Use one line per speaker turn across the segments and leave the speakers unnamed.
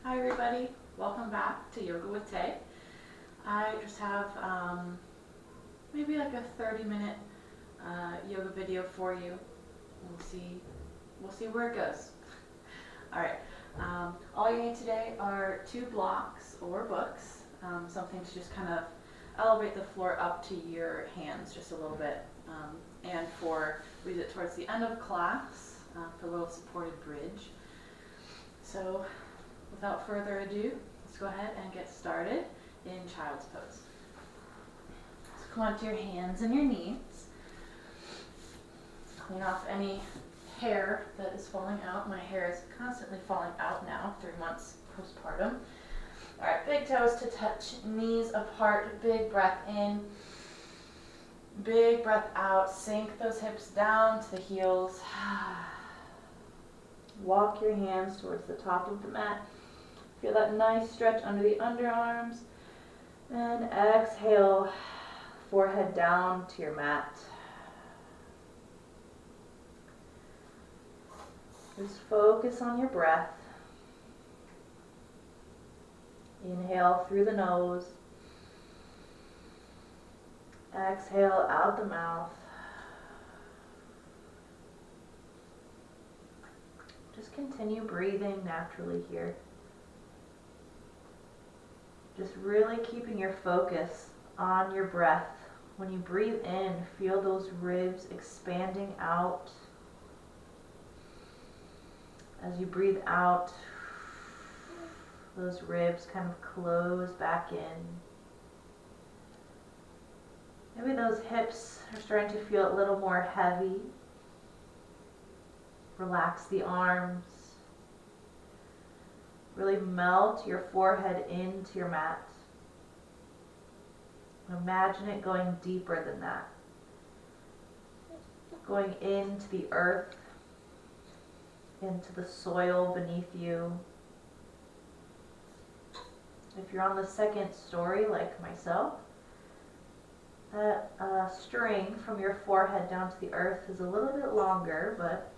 Hi everybody, welcome back to Yoga with Tay. I just have maybe like a 30-minute yoga video for you. We'll see where it goes. All right, all you need today are 2 blocks or books, something to just kind of elevate the floor up to your hands just a little bit, and we use it towards the end of class for a little supported bridge. So without further ado, let's go ahead and get started in child's pose. So come onto your hands and your knees. Clean off any hair that is falling out. My hair is constantly falling out now, 3 months postpartum. All right, big toes to touch, knees apart, big breath in, big breath out. Sink those hips down to the heels. Walk your hands towards the top of the mat. Feel that nice stretch under the underarms. And exhale, forehead down to your mat. Just focus on your breath. Inhale through the nose. Exhale out the mouth. Just continue breathing naturally here. Just really keeping your focus on your breath. When you breathe in, feel those ribs expanding out. As you breathe out, those ribs kind of close back in. Maybe those hips are starting to feel a little more heavy. Relax the arms. Really melt your forehead into your mat. Imagine it going deeper than that. Going into the earth, into the soil beneath you. If you're on the second story like myself, that string from your forehead down to the earth is a little bit longer, but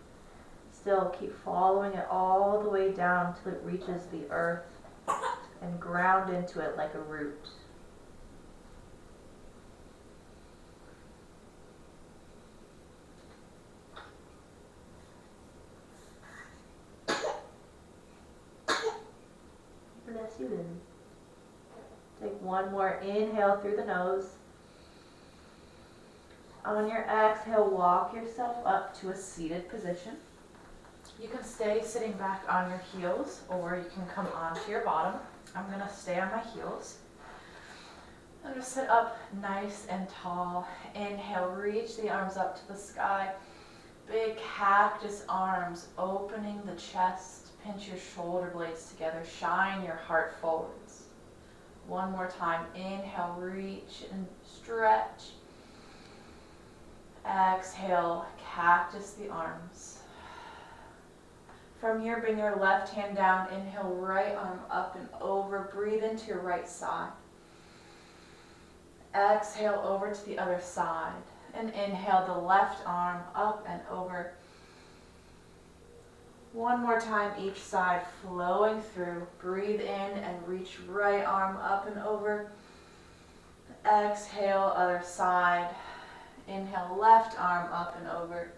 still keep following it all the way down till it reaches the earth and ground into it like a root. Bless you, Lily. Take one more inhale through the nose. On your exhale, walk yourself up to a seated position. You can stay sitting back on your heels, or you can come onto your bottom. I'm going to stay on my heels. I'm going to sit up nice and tall. Inhale, reach the arms up to the sky. Big cactus arms, opening the chest. Pinch your shoulder blades together. Shine your heart forwards. One more time. Inhale, reach and stretch. Exhale, cactus the arms. From here, bring your left hand down. Inhale, right arm up and over. Breathe into your right side. Exhale over to the other side. And inhale the left arm up and over. One more time each side, flowing through. Breathe in and reach right arm up and over. Exhale, other side. Inhale, left arm up and over.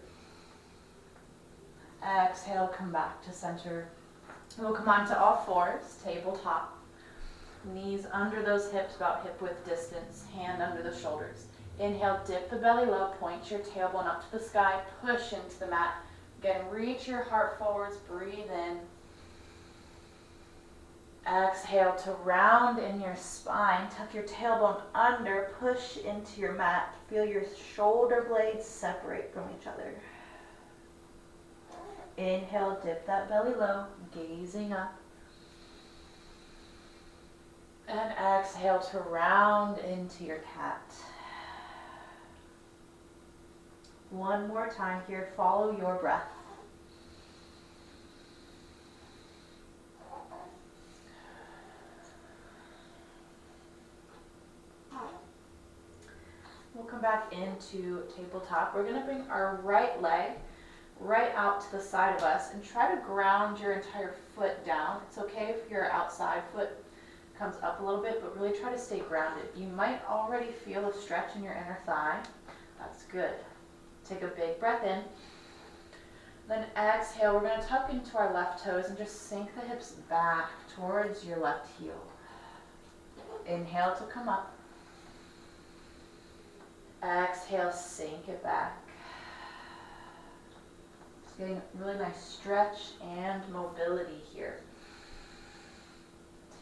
Exhale, come back to center. We'll come onto all fours, tabletop. Knees under those hips, about hip width distance, hand under the shoulders. Inhale, dip the belly low, point your tailbone up to the sky, push into the mat. Again, reach your heart forwards, breathe in. Exhale to round in your spine, tuck your tailbone under, push into your mat. Feel your shoulder blades separate from each other. Inhale, dip that belly low, gazing up. And exhale to round into your cat. One more time here, follow your breath. We'll come back into tabletop. We're going to bring our right leg right out to the side of us, and try to ground your entire foot down. It's okay if your outside foot comes up a little bit, but really try to stay grounded. You might already feel a stretch in your inner thigh. That's good. Take a big breath in. Then exhale, we're going to tuck into our left toes and just sink the hips back towards your left heel. Inhale to come up. Exhale, sink it back. Just getting a really nice stretch and mobility here.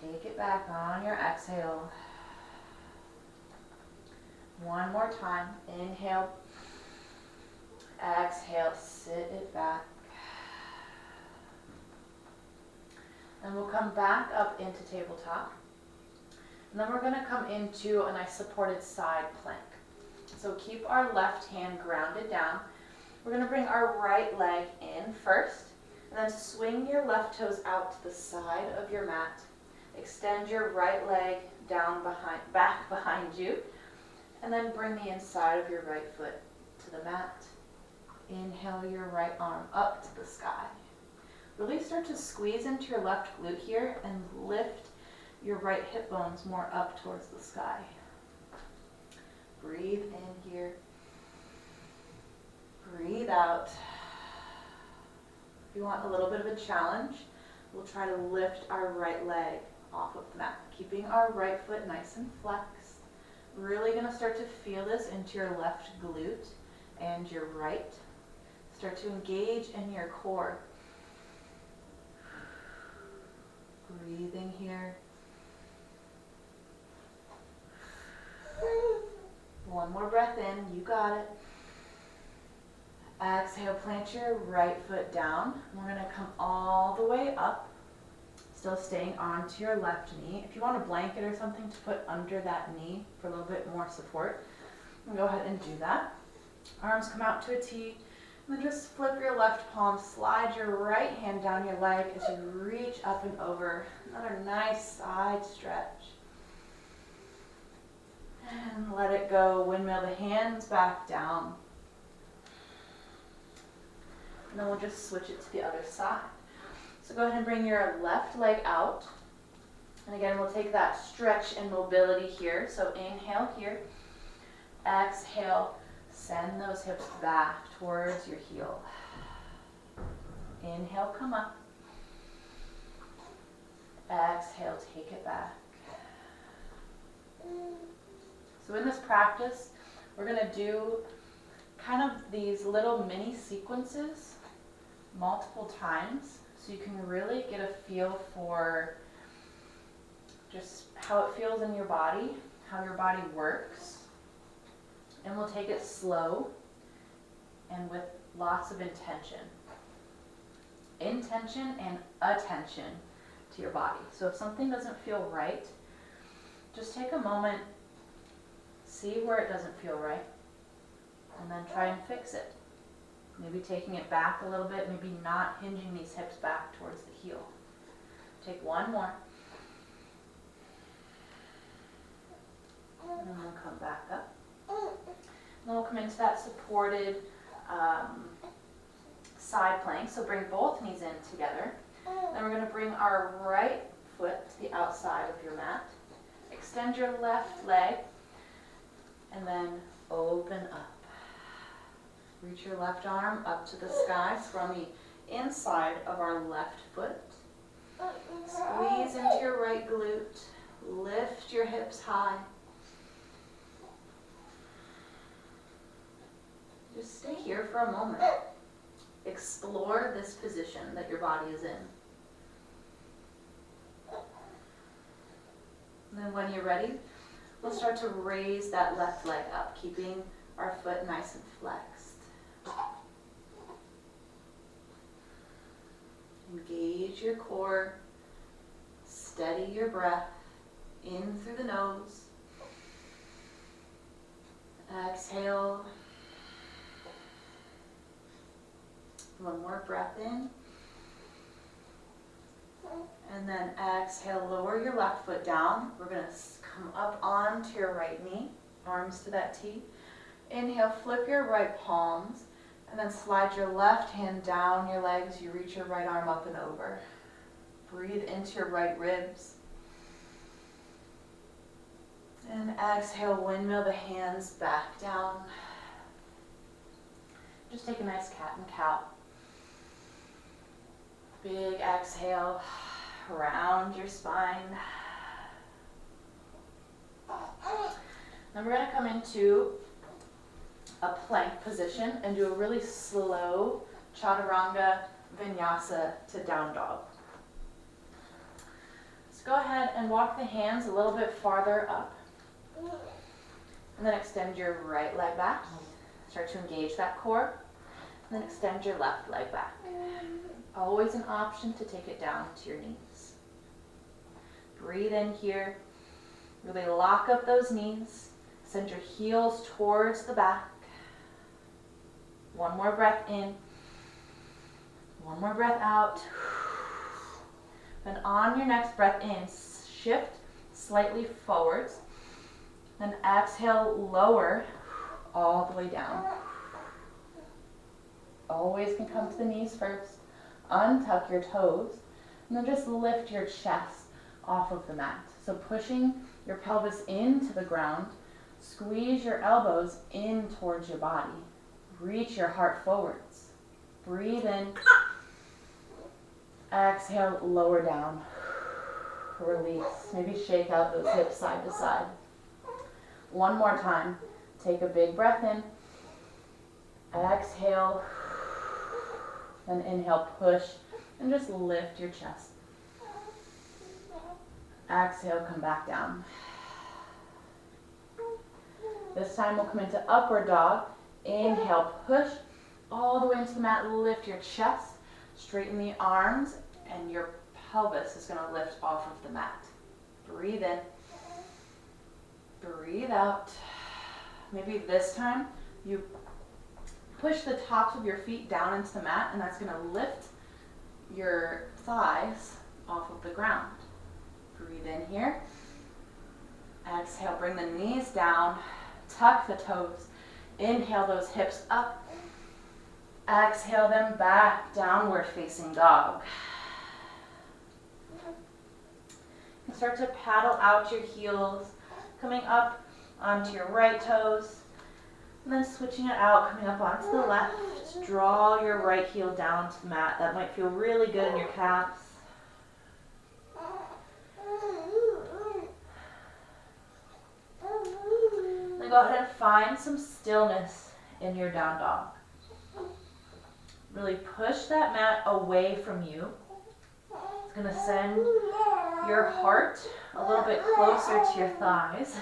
Take it back on your exhale. One more time. Inhale. Exhale, sit it back. And we'll come back up into tabletop. And then we're going to come into a nice supported side plank. So keep our left hand grounded down. We're going to bring our right leg in first, and then swing your left toes out to the side of your mat. Extend your right leg down back behind you, and then bring the inside of your right foot to the mat. Inhale your right arm up to the sky. Really start to squeeze into your left glute here and lift your right hip bones more up towards the sky. Breathe in here. Breathe out. If you want a little bit of a challenge, we'll try to lift our right leg off of the mat, keeping our right foot nice and flexed. Really going to start to feel this into your left glute and your right. Start to engage in your core. Breathing here. One more breath in, you got it. Exhale, plant your right foot down. We're going to come all the way up, still staying onto your left knee. If you want a blanket or something to put under that knee for a little bit more support, go ahead and do that. Arms come out to a T, and then just flip your left palm, slide your right hand down your leg as you reach up and over. Another nice side stretch. And let it go. Windmill the hands back down. And then we'll just switch it to the other side. So go ahead and bring your left leg out. And again, we'll take that stretch and mobility here. So inhale here. Exhale, send those hips back towards your heel. Inhale, come up. Exhale, take it back. So in this practice, we're going to do kind of these little mini sequences multiple times, so you can really get a feel for just how it feels in your body, how your body works. And we'll take it slow and with lots of intention. Intention and attention to your body. So if something doesn't feel right, just take a moment, see where it doesn't feel right, and then try and fix it. Maybe taking it back a little bit, maybe not hinging these hips back towards the heel. Take one more. And then we'll come back up. Then we'll come into that supported side plank. So bring both knees in together. Then we're going to bring our right foot to the outside of your mat. Extend your left leg. And then open up. Reach your left arm up to the sky from the inside of our left foot. Squeeze into your right glute. Lift your hips high. Just stay here for a moment. Explore this position that your body is in. And then when you're ready, we'll start to raise that left leg up, keeping our foot nice and flexed. Engage your core. Steady your breath in through the nose. Exhale. One more breath in. And then exhale, lower your left foot down. We're going to come up onto your right knee, arms to that T. Inhale, flip your right palms, And then slide your left hand down your legs. You reach your right arm up and over. Breathe into your right ribs. And exhale, windmill the hands back down. Just take a nice cat and cow. Big exhale, round your spine. Then we're going to come into a plank position and do a really slow chaturanga vinyasa to down dog. So go ahead and walk the hands a little bit farther up. And then extend your right leg back. Start to engage that core. And then extend your left leg back. Always an option to take it down to your knees. Breathe in here. Really lock up those knees. Send your heels towards the back. One more breath in. One more breath out. Then on your next breath in, shift slightly forwards. Then exhale, lower all the way down. Always can come to the knees first. Untuck your toes. And then just lift your chest off of the mat. So pushing your pelvis into the ground. Squeeze your elbows in towards your body. Reach your heart forwards. Breathe in. Exhale, lower down. Release. Maybe shake out those hips side to side. One more time. Take a big breath in. Exhale. Then inhale, push, and just lift your chest. Exhale, come back down. This time we'll come into upward dog. Inhale, push all the way into the mat. Lift your chest. Straighten the arms, and your pelvis is going to lift off of the mat. Breathe in. Breathe out. Maybe this time you push the tops of your feet down into the mat, and that's going to lift your thighs off of the ground. Breathe in here. Exhale, bring the knees down. Tuck the toes. Inhale those hips up. Exhale them back, downward facing dog. And start to paddle out your heels, coming up onto your right toes. And then switching it out, coming up onto the left. Draw your right heel down to the mat. That might feel really good in your calves. Then go ahead and find some stillness in your down dog. Really push that mat away from you. It's going to send your heart a little bit closer to your thighs.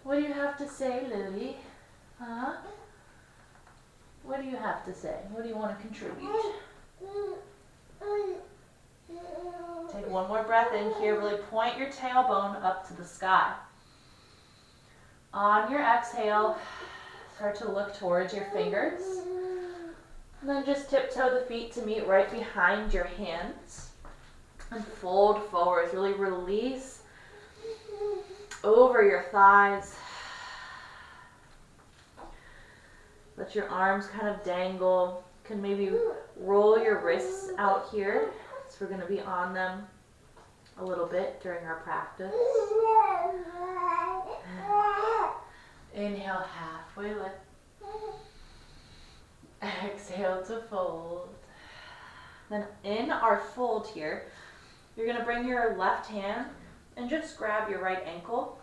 What do you have to say, Lily? Huh? What do you have to say? What do you want to contribute? Take one more breath in here. Really point your tailbone up to the sky. On your exhale, start to look towards your fingers. And then just tiptoe the feet to meet right behind your hands. And fold forward. Really release over your thighs. Let your arms kind of dangle. You can maybe roll your wrists out here. So we're going to be on them a little bit during our practice. Inhale, halfway lift. Exhale to fold. Then in our fold here, you're going to bring your left hand and just grab your right ankle.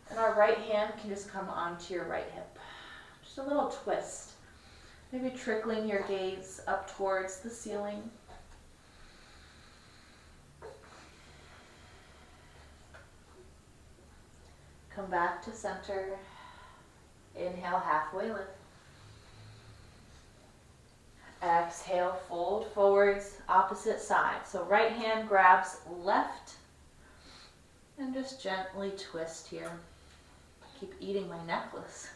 And our right hand can just come onto your right hip. Just a little twist. Maybe trickling your gaze up towards the ceiling. Come back to center. Inhale, halfway lift. Exhale, fold forwards, opposite side. So right hand grabs left. And just gently twist here. Keep eating my necklace.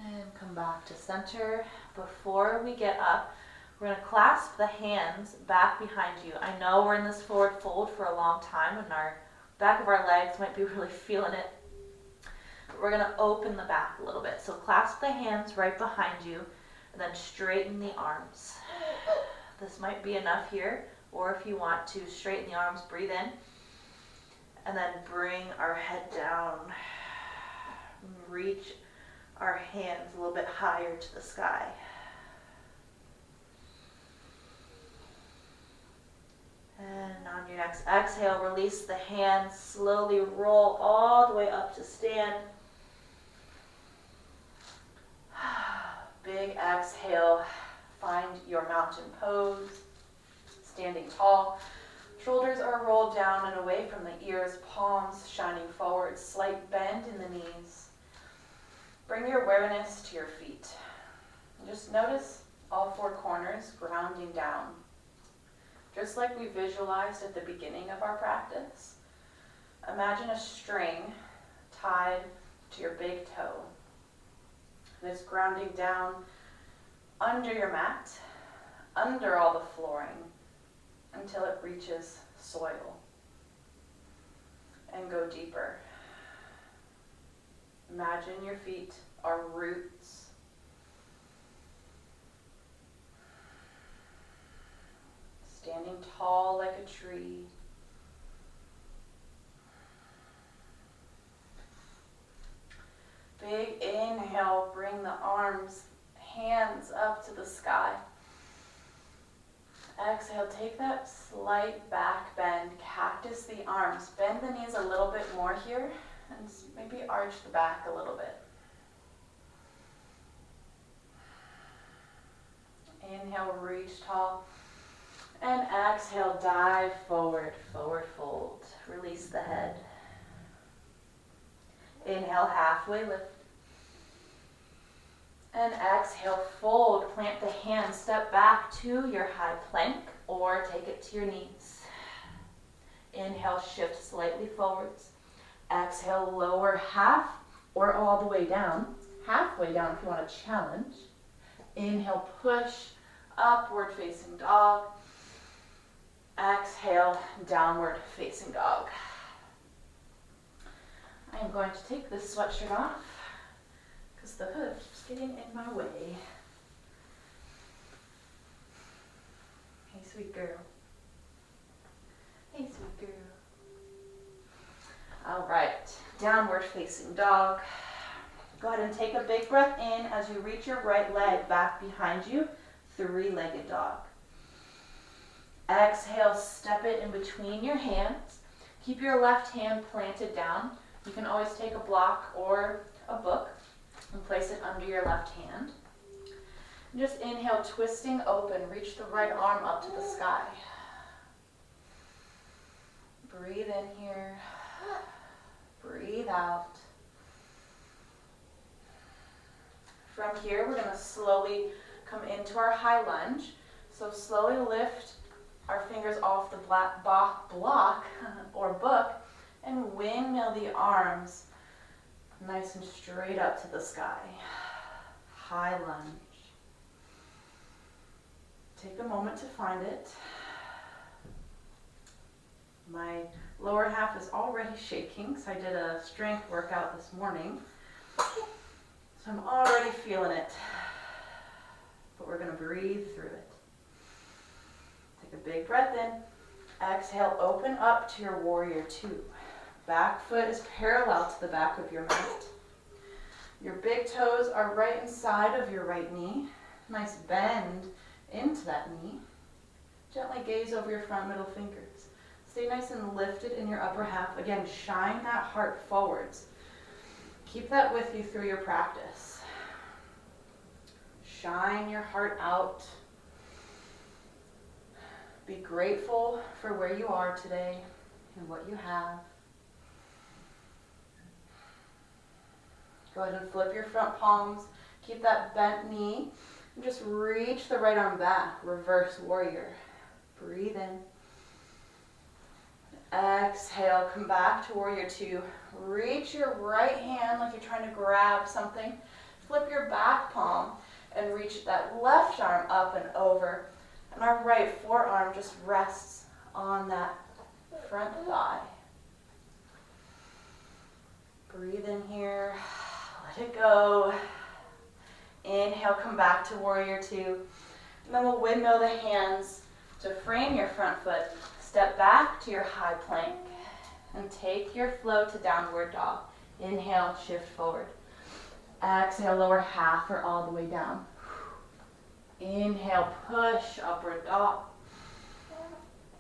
And come back to center. Before we get up, We're going to clasp the hands back behind you. I know we're in this forward fold for a long time and our back of our legs might be really feeling it. But we're going to open the back a little bit. So clasp the hands right behind you and then straighten the arms. This might be enough here, or if you want to straighten the arms, breathe in and then bring our head down. Reach our hands a little bit higher to the sky. And on your next exhale, release the hands, slowly roll all the way up to stand. Big exhale, find your mountain pose, standing tall. Shoulders are rolled down and away from the ears, palms shining forward, slight bend in the knees. Bring your awareness to your feet. Just notice all four corners grounding down. Just like we visualized at the beginning of our practice, imagine a string tied to your big toe. That's grounding down under your mat, under all the flooring, until it reaches soil. And go deeper. Imagine your feet are roots. Standing tall like a tree. Big inhale, bring the arms, hands up to the sky. Exhale, take that slight back bend, cactus the arms. Bend the knees a little bit more here and maybe arch the back a little bit. Inhale, reach tall. And exhale, dive forward, forward fold. Release the head. Inhale, halfway lift. And exhale, fold. Plant the hands, step back to your high plank or take it to your knees. Inhale, shift slightly forwards. Exhale, lower half or all the way down. Halfway down if you want to challenge. Inhale, push, upward facing dog. Exhale, downward facing dog. I am going to take this sweatshirt off because the hood is getting in my way. Hey, sweet girl. Hey, sweet girl. All right, downward facing dog. Go ahead and take a big breath in as you reach your right leg back behind you, three-legged dog. Exhale, step it in between your hands. Keep your left hand planted down. You can always take a block or a book and place it under your left hand. And just inhale, twisting open. Reach the right arm up to the sky. Breathe in here. Breathe out. From here, we're going to slowly come into our high lunge. So slowly lift our fingers off the block or book and windmill the arms nice and straight up to the sky. High lunge. Take a moment to find it. My lower half is already shaking, so I did a strength workout this morning. So I'm already feeling it. But we're going to breathe through it. Take a big breath in. Exhale, open up to your warrior two. Back foot is parallel to the back of your mat. Your big toes are right inside of your right knee. Nice bend into that knee. Gently gaze over your front middle fingers. Stay nice and lifted in your upper half. Again, shine that heart forwards. Keep that with you through your practice. Shine your heart out. Be grateful for where you are today and what you have. Go ahead and flip your front palms. Keep that bent knee. And just reach the right arm back. Reverse warrior. Breathe in. Exhale, come back to warrior two. Reach your right hand like you're trying to grab something. Flip your back palm and reach that left arm up and over. And our right forearm just rests on that front thigh. Breathe in here, let it go. Inhale, come back to warrior two. And then we'll windmill the hands to frame your front foot. Step back to your high plank and take your flow to downward dog. Inhale, shift forward. Exhale, lower half or all the way down. Inhale, push, upward dog.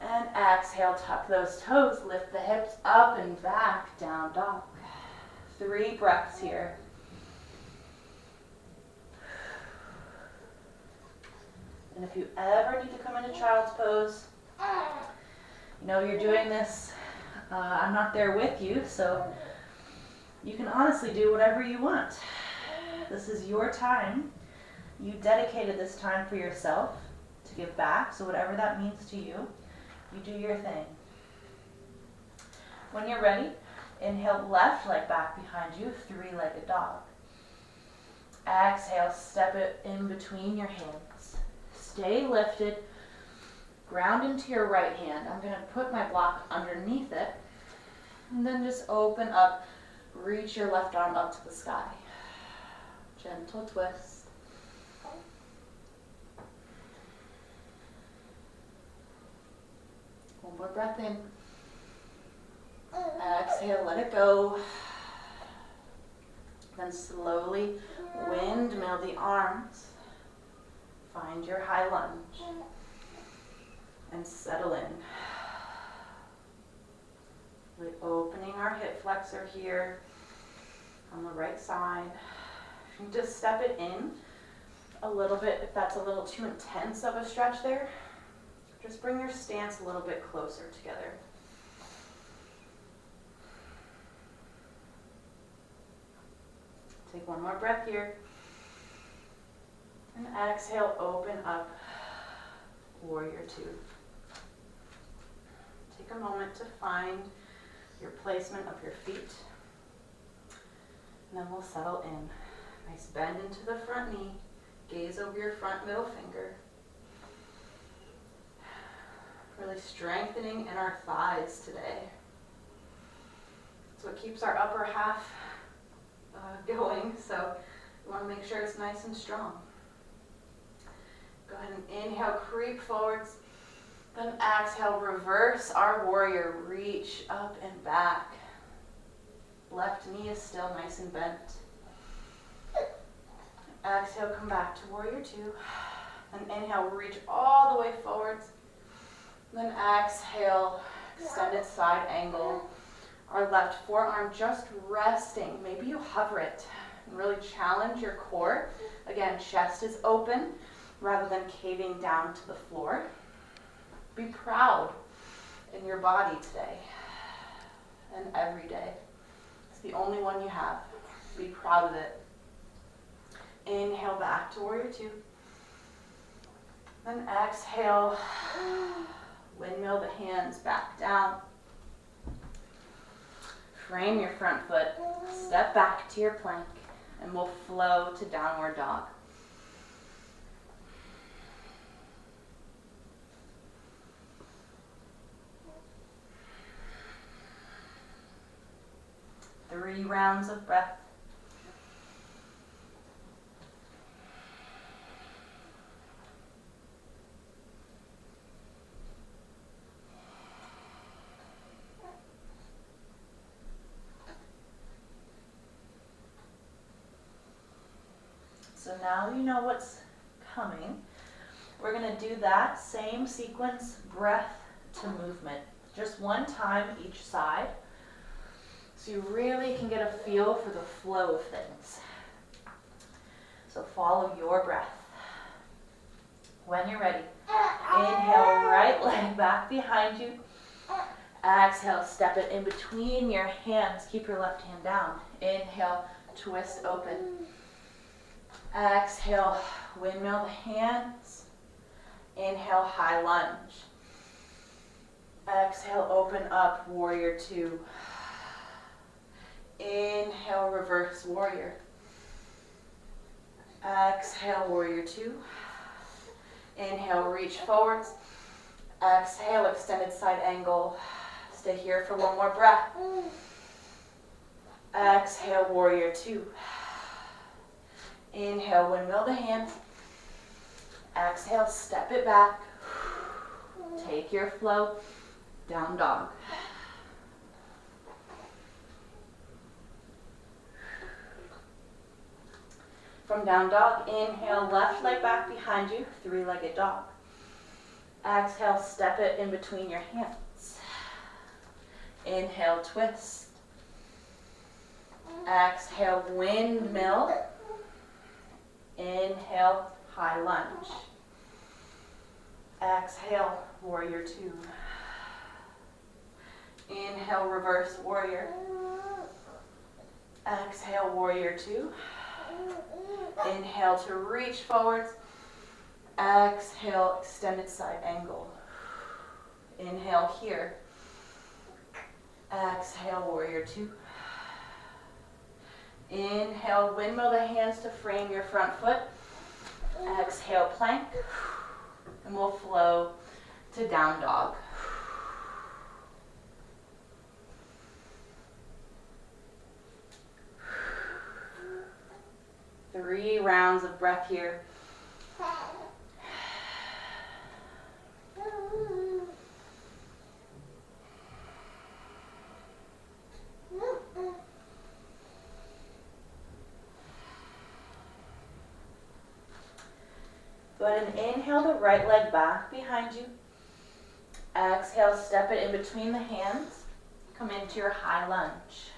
And exhale, tuck those toes, lift the hips up and back, down dog. 3 breaths here. And if you ever need to come into child's pose, you know you're doing this, I'm not there with you, so you can honestly do whatever you want. This is your time. You dedicated this time for yourself to give back, so whatever that means to you, you do your thing. When you're ready, inhale, left leg back behind you, 3-legged dog. Exhale, step it in between your hands. Stay lifted, ground into your right hand. I'm going to put my block underneath it, and then just open up, reach your left arm up to the sky. Gentle twist. One more breath in. Exhale, let it go. Then slowly windmill the arms. Find your high lunge. And settle in. Really opening our hip flexor here on the right side. You can just step it in a little bit if that's a little too intense of a stretch there. Just bring your stance a little bit closer together. Take one more breath here. And exhale, open up, warrior two. Take a moment to find your placement of your feet. And then we'll settle in. Nice bend into the front knee. Gaze over your front middle finger. Really strengthening in our thighs today. It's what keeps our upper half going, so we want to make sure it's nice and strong. Go ahead and inhale, creep forwards. Then exhale, reverse our warrior. Reach up and back. Left knee is still nice and bent. Exhale, come back to warrior two. And inhale, reach all the way forwards. Then exhale, extended side angle. Our left forearm just resting. Maybe you hover it and really challenge your core. Again, chest is open rather than caving down to the floor. Be proud in your body today and every day. It's the only one you have. Be proud of it. Inhale back to warrior two. Then exhale, windmill the hands back down. Frame your front foot, step back to your plank, and we'll flow to downward dog. Three rounds of breath. So now you know what's coming. We're going to do that same sequence, breath to movement. Just one time each side. So you really can get a feel for the flow of things. So follow your breath. When you're ready, inhale, right leg back behind you. Exhale, step it in between your hands. Keep your left hand down. Inhale, twist open. Exhale, windmill the hands. Inhale, high lunge. Exhale, open up, warrior two. Inhale, reverse warrior. Exhale, warrior two. Inhale, reach forwards. Exhale, extended side angle. Stay here for one more breath. Exhale, warrior two. Inhale, windmill the hands. Exhale, step it back. Take your flow. Down dog. From down dog, inhale, left leg back behind you, three-legged dog. Exhale, step it in between your hands. Inhale, twist. Exhale, windmill. Inhale, high lunge. Exhale, warrior two. Inhale, reverse warrior. Exhale, warrior two. Inhale to reach forwards. Exhale, extended side angle. Inhale here. Exhale, warrior two. Inhale, windmill the hands to frame your front foot. Exhale, plank. And we'll flow to down dog. Three rounds of breath here. Go ahead and inhale the right leg back behind you. Exhale, step it in between the hands. Come into your high lunge.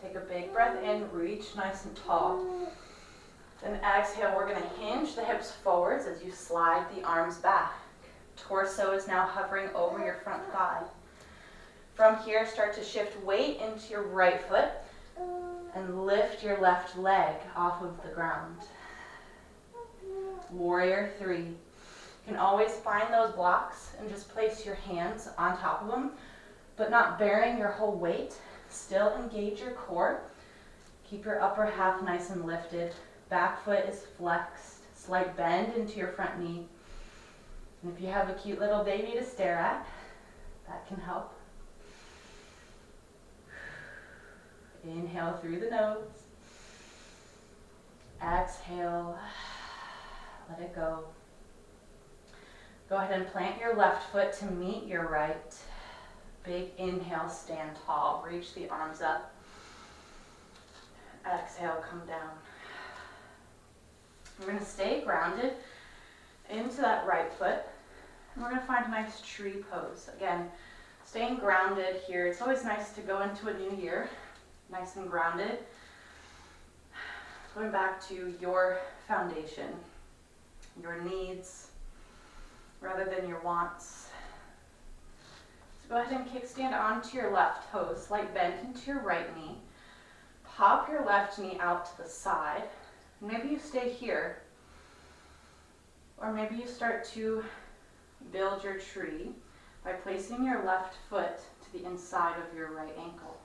Take a big breath in, reach nice and tall. Then exhale, we're going to hinge the hips forwards as you slide the arms back. Torso is now hovering over your front thigh. From here, start to shift weight into your right foot and lift your left leg off of the ground. Warrior three. You can always find those blocks and just place your hands on top of them, but not bearing your whole weight. Still engage your core. Keep your upper half nice and lifted. Back foot is flexed. Slight bend into your front knee. And if you have a cute little baby to stare at, that can help. Inhale through the nose. Exhale. Let it go. Go ahead and plant your left foot to meet your right. Big inhale, stand tall. Reach the arms up. Exhale, come down. We're going to stay grounded into that right foot. And we're going to find a nice tree pose. Again, staying grounded here. It's always nice to go into a new year nice and grounded. Going back to your foundation, your needs, rather than your wants. So go ahead and kickstand onto your left toe, slight bend into your right knee. Pop your left knee out to the side. Maybe you stay here, or maybe you start to build your tree by placing your left foot to the inside of your right ankle.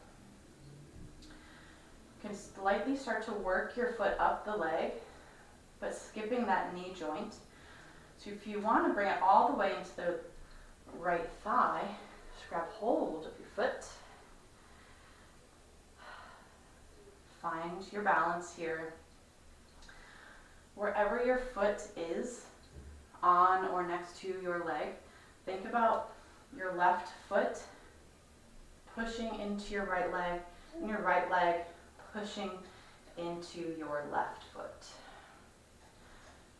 You can slightly start to work your foot up the leg, but skipping that knee joint. So if you want to bring it all the way into the right thigh, just grab hold of your foot. Find your balance here. Wherever your foot is, on or next to your leg, think about your left foot pushing into your right leg, and your right leg pushing into your left foot.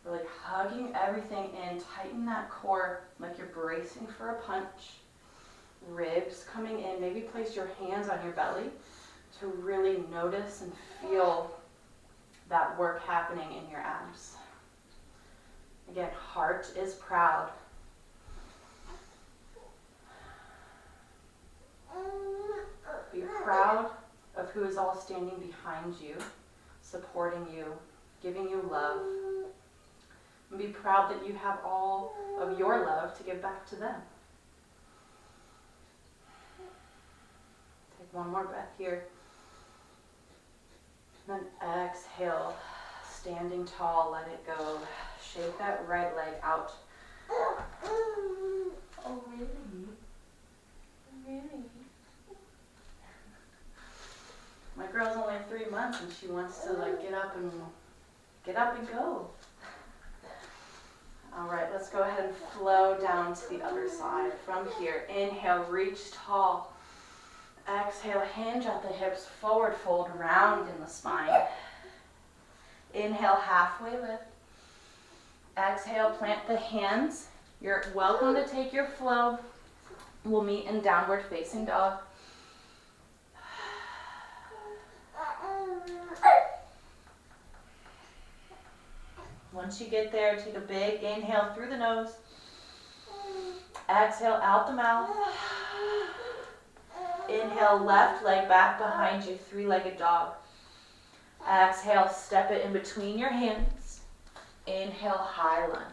Really hugging everything in, tighten that core like you're bracing for a punch. Ribs coming in, maybe place your hands on your belly to really notice and feel that work happening in your abs. Again, heart is proud. Be proud of who is all standing behind you, supporting you, giving you love. And be proud that you have all of your love to give back to them. Take one more breath here. Then exhale, standing tall, let it go. Shake that right leg out. Oh, really? Really? My girl's only 3 months and she wants to like get up and go. All right, let's go ahead and flow down to the other side. From here, inhale, reach tall. Exhale, hinge at the hips, forward fold, round in the spine. Inhale, halfway lift. Exhale, plant the hands. You're welcome to take your flow. We'll meet in downward facing dog. Once you get there, take a big inhale through the nose. Exhale out the mouth. Inhale, left leg back behind you, three-legged dog. Exhale, step it in between your hands. Inhale, high lunge.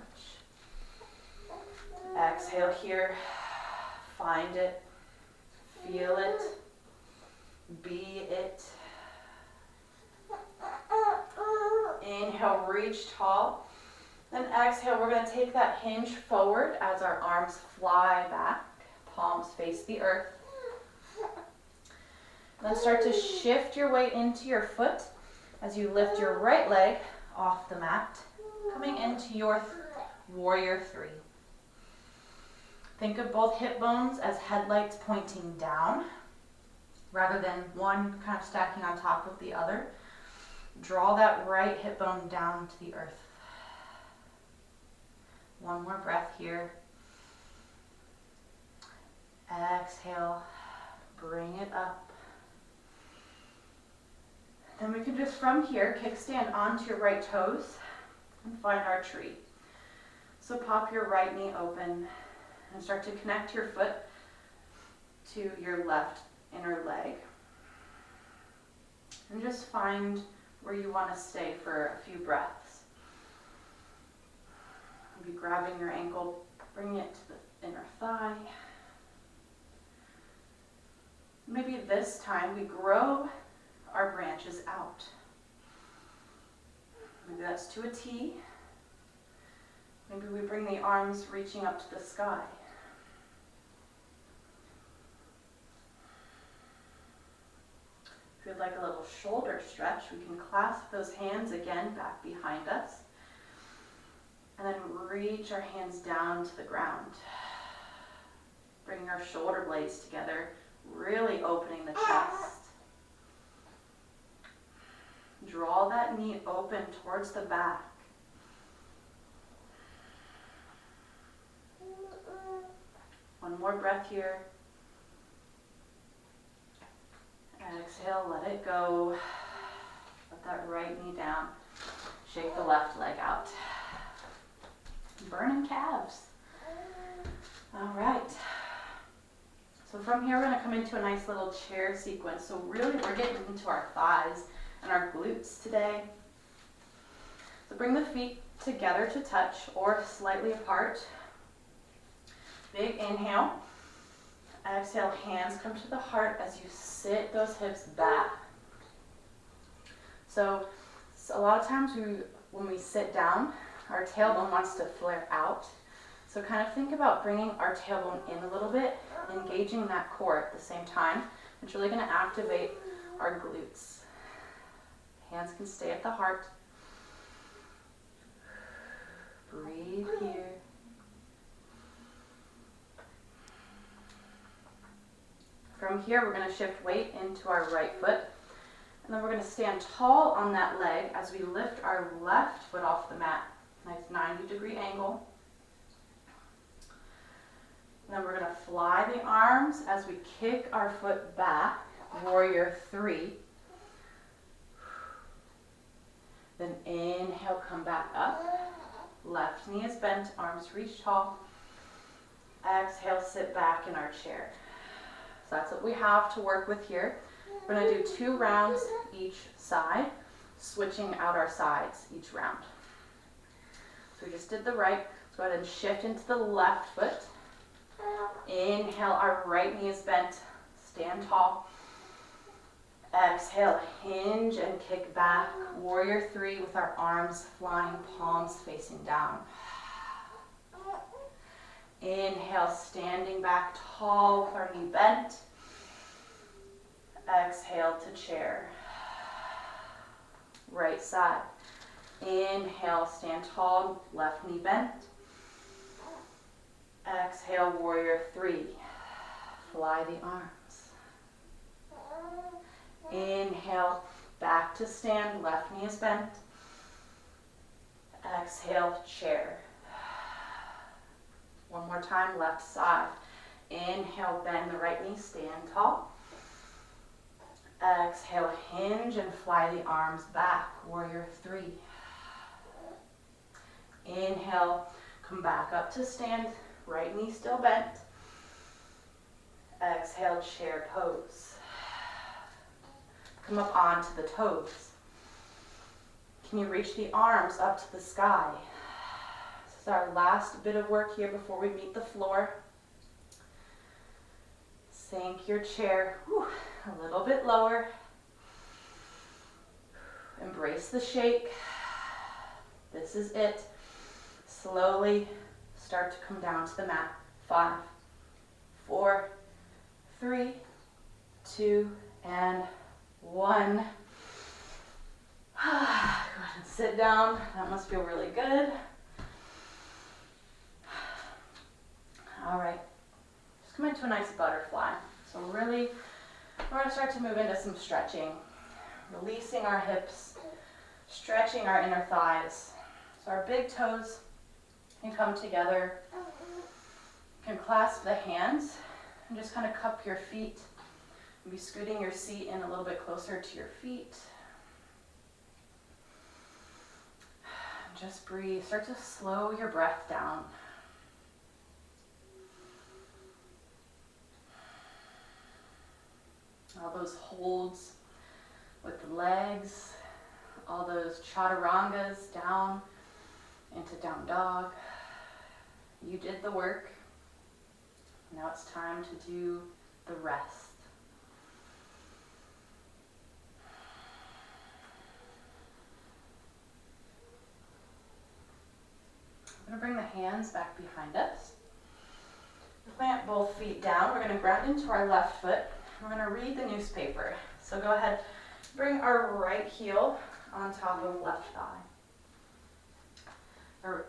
Exhale here. Find it. Feel it. Be it. Inhale, reach tall. Then exhale, we're going to take that hinge forward as our arms fly back. Palms face the earth. Then start to shift your weight into your foot as you lift your right leg off the mat, coming into your warrior three. Think of both hip bones as headlights pointing down rather than one kind of stacking on top of the other. Draw that right hip bone down to the earth. One more breath here. Exhale, bring it up. Then we can just from here kickstand onto your right toes and find our tree. So pop your right knee open and start to connect your foot to your left inner leg. And just find where you want to stay for a few breaths. Maybe grabbing your ankle, bring it to the inner thigh. Maybe this time we grow our branches out. Maybe that's to a T. Maybe we bring the arms reaching up to the sky. If you'd like a little shoulder stretch, we can clasp those hands again back behind us. And then reach our hands down to the ground. Bring our shoulder blades together, really opening the chest. Draw that knee open towards the back. One more breath here. Exhale, let it go. Let that right knee down. Shake the left leg out. Burning calves. All right. So from here, we're going to come into a nice little chair sequence. So really, we're getting into our thighs and our glutes today. So bring the feet together to touch or slightly apart. Big inhale. Exhale, hands come to the heart as you sit those hips back. So a lot of times when we sit down, our tailbone wants to flare out. So kind of think about bringing our tailbone in a little bit, engaging that core at the same time. It's really going to activate our glutes. Hands can stay at the heart. Breathe here. From here, we're going to shift weight into our right foot. And then we're going to stand tall on that leg as we lift our left foot off the mat. Nice 90-degree angle. And then we're going to fly the arms as we kick our foot back, warrior three. Then inhale, come back up. Left knee is bent, arms reach tall. Exhale, sit back in our chair. So that's what we have to work with here. We're going to do 2 rounds each side, switching out our sides each round. So we just did the right. Let's go ahead and shift into the left foot. Inhale, our right knee is bent. Stand tall. Exhale, hinge and kick back. Warrior three with our arms flying, palms facing down. Inhale, standing back tall with our knee bent. Exhale to chair. Right side. Inhale, stand tall, left knee bent. Exhale, warrior three. Fly the arms. Inhale, back to stand, left knee is bent. Exhale, chair. One more time, left side. Inhale, bend the right knee, stand tall. Exhale, hinge and fly the arms back, warrior three. Inhale, come back up to stand, right knee still bent. Exhale, chair pose. Come up onto the toes. Can you reach the arms up to the sky? This is our last bit of work here before we meet the floor. Sink your chair a little bit lower. Embrace the shake. This is it. Slowly start to come down to the mat. 5, 4, 3, 2, and 1. Go ahead and sit down. That must feel really good. All right. Just come into a nice butterfly. So really, we're going to start to move into some stretching. Releasing our hips, stretching our inner thighs. So our big toes can come together. You can clasp the hands and just kind of cup your feet. Be scooting your seat in a little bit closer to your feet. Just breathe. Start to slow your breath down. All those holds with the legs, all those chaturangas down into down dog. You did the work. Now it's time to do the rest. I'm going to bring the hands back behind us. Plant both feet down. We're going to ground into our left foot. We're going to read the newspaper. So go ahead, bring our right heel on top of left thigh. Or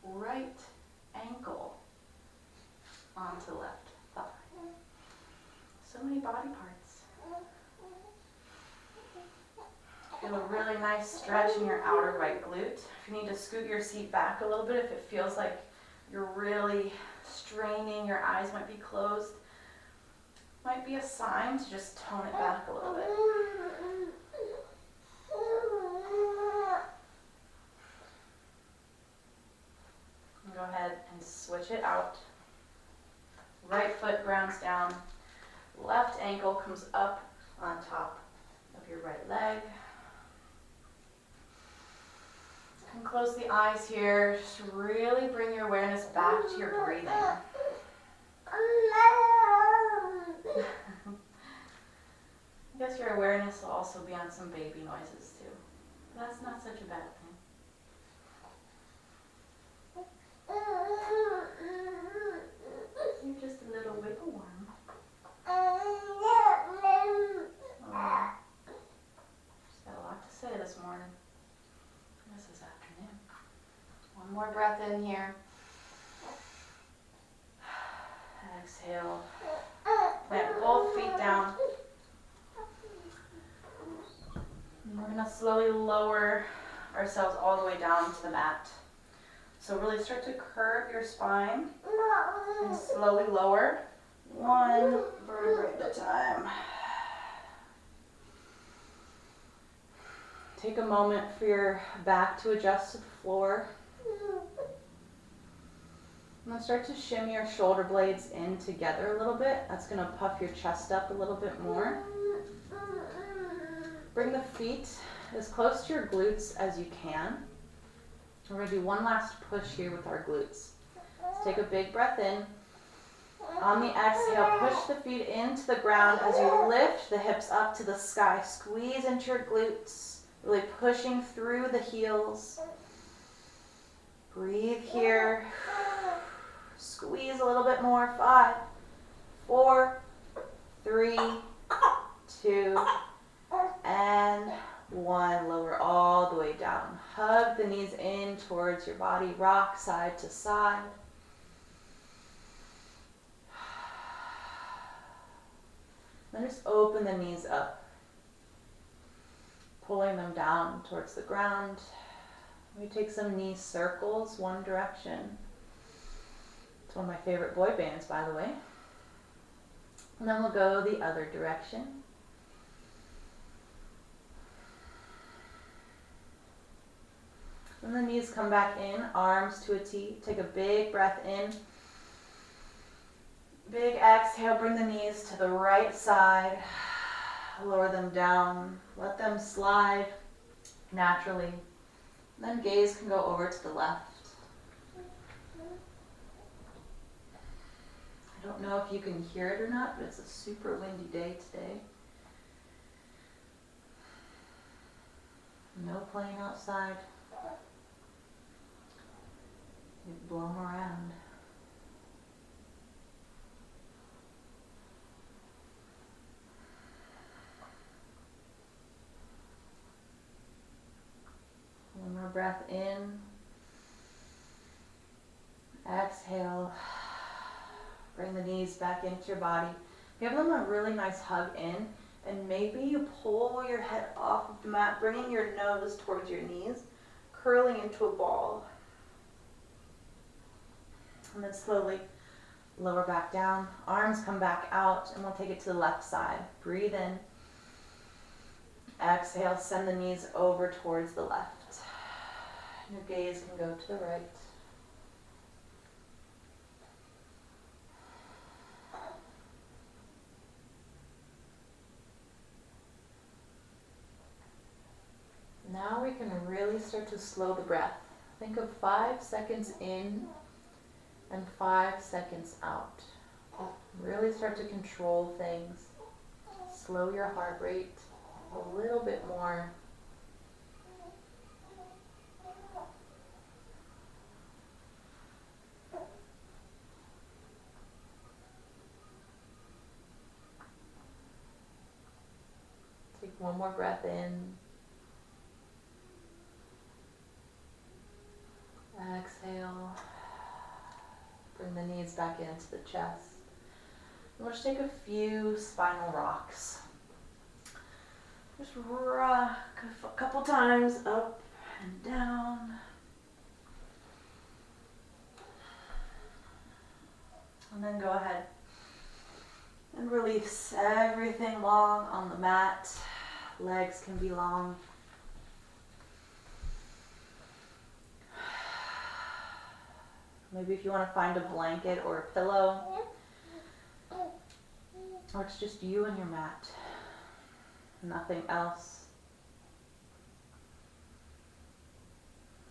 right ankle onto left thigh. So many body parts. Feel a really nice stretch in your outer right glute. If you need to scoot your seat back a little bit, if it feels like you're really straining, your eyes might be closed, might be a sign to just tone it back a little bit. And go ahead and switch it out. Right foot grounds down. Left ankle comes up on top of your right leg. You can close the eyes here. Just really bring your awareness back to your breathing. I guess your awareness will also be on some baby noises too. That's not such a bad thing. You're just a little wiggle worm. She's got a lot to say this morning. This afternoon. One more breath in here. Exhale. Plant both feet down. And we're going to slowly lower ourselves all the way down to the mat. So really start to curve your spine and slowly lower one vertebrae at a time. Take a moment for your back to adjust to the floor. And then start to shimmy your shoulder blades in together a little bit. That's going to puff your chest up a little bit more. Bring the feet as close to your glutes as you can. We're going to do one last push here with our glutes. Let's take a big breath in. On the exhale, push the feet into the ground as you lift the hips up to the sky. Squeeze into your glutes, really pushing through the heels. Breathe here. Squeeze a little bit more. 5, 4, 3, 2, and 1. Lower all the way down. Hug the knees in towards your body. Rock side to side. Then just open the knees up, pulling them down towards the ground. We take some knee circles, one direction. It's one of my favorite boy bands, by the way. And then we'll go the other direction. When the knees come back in, arms to a T. Take a big breath in. Big exhale, bring the knees to the right side. Lower them down. Let them slide naturally. Then gaze can go over to the left. I don't know if you can hear it or not, but it's a super windy day today. No playing outside. You've blown around. One more breath in. Exhale. Bring the knees back into your body. Give them a really nice hug in, and maybe you pull your head off of the mat, bringing your nose towards your knees, curling into a ball. And then slowly lower back down. Arms come back out, and we'll take it to the left side. Breathe in. Exhale, send the knees over towards the left. Your gaze can go to the right. Now we can really start to slow the breath. Think of 5 seconds in and 5 seconds out. Really start to control things. Slow your heart rate a little bit more. Take one more breath in. Exhale. Bring the knees back into the chest. We'll just take a few spinal rocks. Just rock a couple times up and down. And then go ahead and release everything long on the mat. Legs can be long. Maybe if you want to find a blanket or a pillow, or it's just you and your mat, nothing else.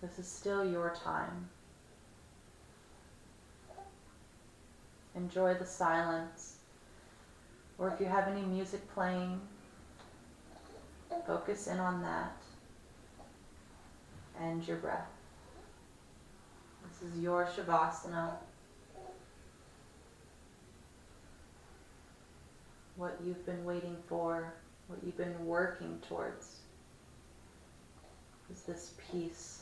This is still your time. Enjoy the silence, or if you have any music playing, focus in on that and your breath. This is your Shavasana. What you've been waiting for, what you've been working towards, is this peace.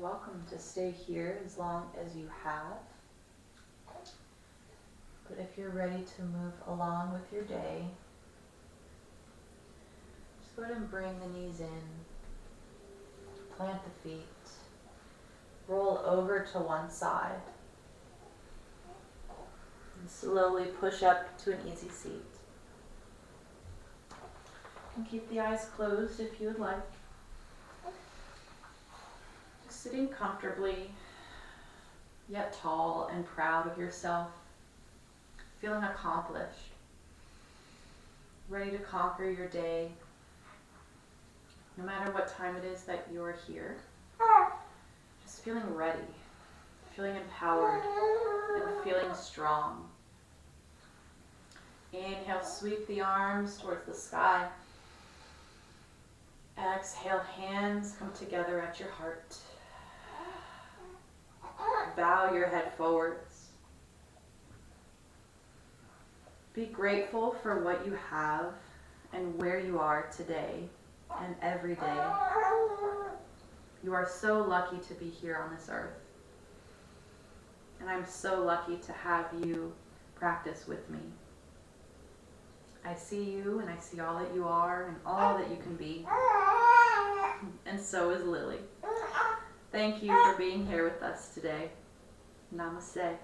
Welcome to stay here as long as you have. But if you're ready to move along with your day, just go ahead and bring the knees in, plant the feet, roll over to one side, and slowly push up to an easy seat. And keep the eyes closed if you would like. sitting comfortably, yet tall and proud of yourself, feeling accomplished, ready to conquer your day, no matter what time it is that you're here. Just feeling ready, feeling empowered, and feeling strong. Inhale, sweep the arms towards the sky. Exhale, hands come together at your heart. Bow your head forwards. Be grateful for what you have and where you are today and every day. You are so lucky to be here on this earth. And I'm so lucky to have you practice with me. I see you and I see all that you are and all that you can be. And so is Lily. Thank you for being here with us today. Namaste.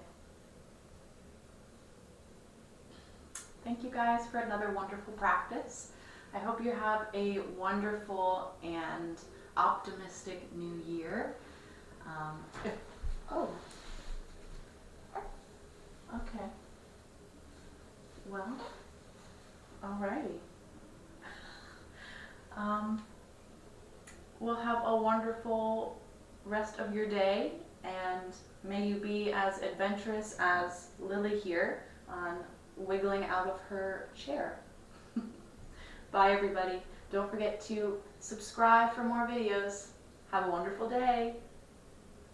Thank you guys for another wonderful practice. I hope you have a wonderful and optimistic new year. Oh. Okay. Well, alrighty. We'll have a wonderful rest of your day, and may you be as adventurous as Lily here on wiggling out of her chair. Bye everybody. Don't forget to subscribe for more videos. Have a wonderful day.